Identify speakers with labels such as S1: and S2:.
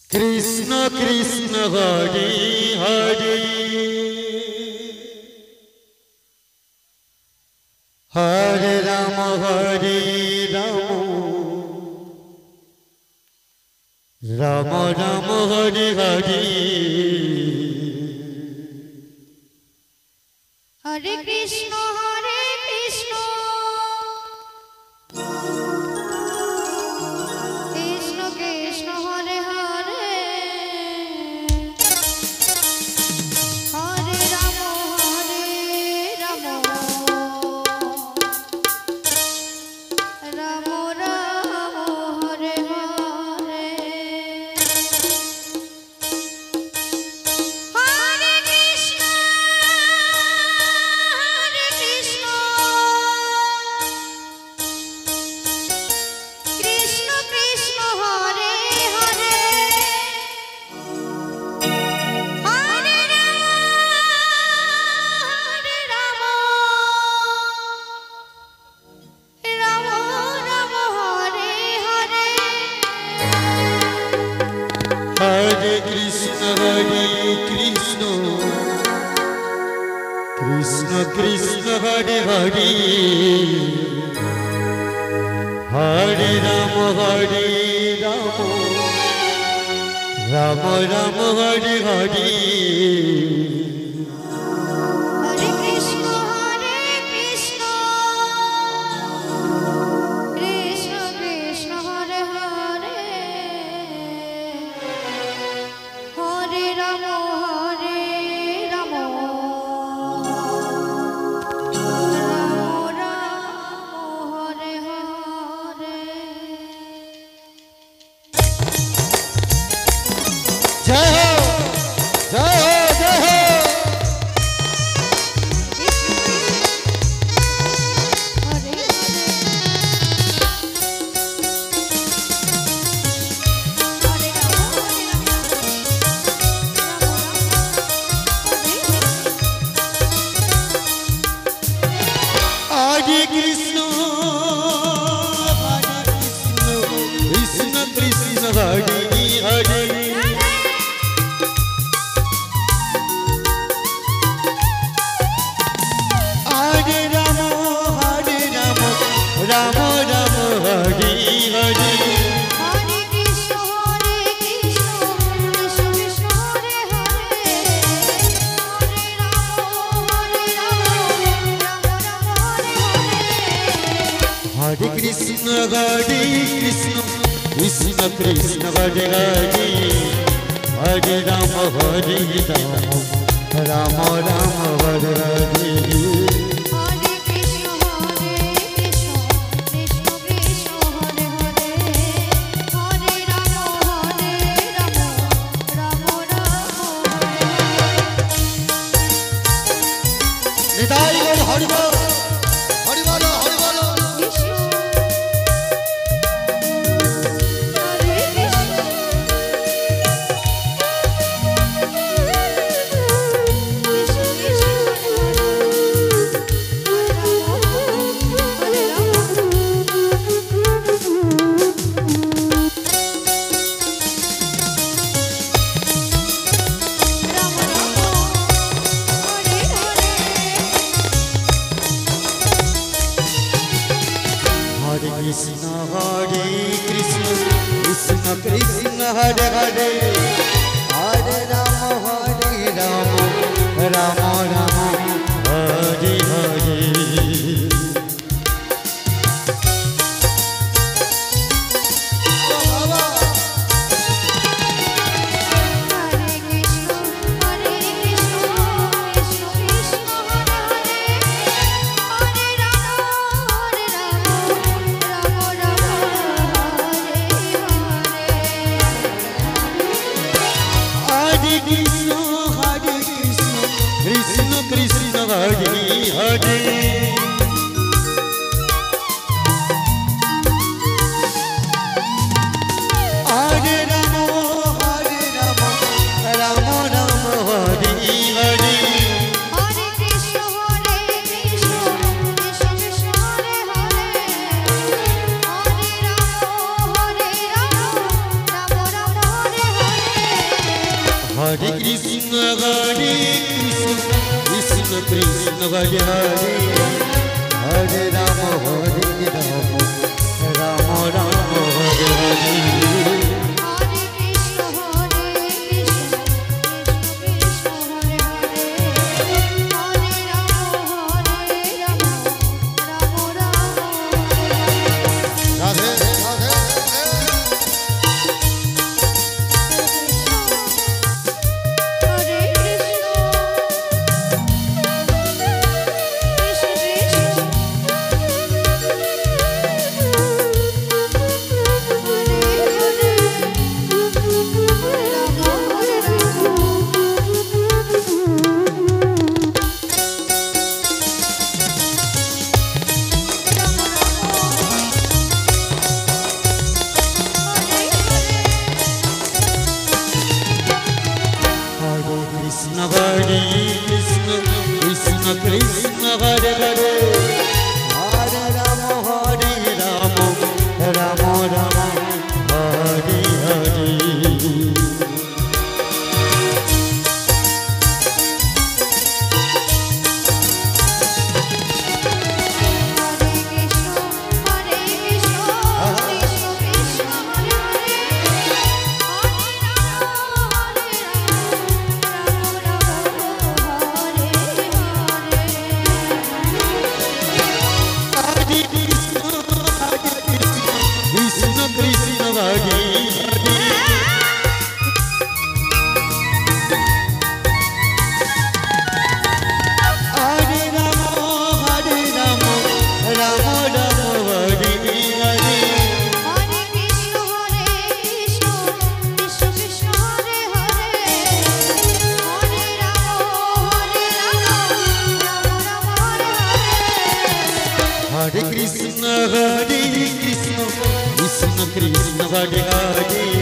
S1: Krishna Krishna Hare Hare Hare Rama Rama Rama Hare Hare
S2: Hare Krishna Krishna Krishna Hare Hare Hare Rama Rama Rama Hare Hare Hare Krishna Krishna Krishna Hare Hare Hare Rama Rama Rama Hare Hare
S1: Hare Krishna Krishna Krishna Hare Hare Hare Rama Rama Rama Hare Hare
S2: Hare Krishna Krishna Krishna Hare Hare Hare Rama Rama Rama Hare Hare
S1: Jai Ho Jai Ho Jai Ho Hare Krishna Krishna Krishna Hare Hare Hare Rama Rama Rama Hare Hare
S2: Hare Krishna Krishna Krishna Hare Hare Hare Rama Rama Hare Hare
S1: Hare Krishna Krishna Krishna Hare Hare Hare Rama Rama Rama Hare Hare
S2: Hare Krishna Krishna Krishna Hare Hare Hare Rama Rama
S1: Nidai Gol Hari Bol Hari Bol Hari Bol
S2: Krishna Hare Krishna
S1: Krishna Hare Hare Hare Rama Rama Rama Hare Hare Krishna Krishna Hare Hare Hare Rama Rama Rama Hare Hare
S2: Hare Krishna Krishna Krishna Hare Hare
S1: Hare Krishna Krishna Hare Hare Hare Rama Hare Rama Rama Rama Hare Hare
S2: Hare Krishna Krishna Hare Hare Hare Rama Rama Rama Hare Hare
S1: Radhe Radhe
S2: Hare Krishna
S1: Krishna Krishna Hare Hare Hare Rama Hare Rama Rama Rama Hare Hare Krishna Krishna Hare Hare Hare Rama Hare Rama Rama Rama Hare Hare
S2: Hare Krishna Krishna Krishna Hare Hare Hare Rama Rama Hare Hare
S1: Hare Krishna Krishna Krishna Hare Hare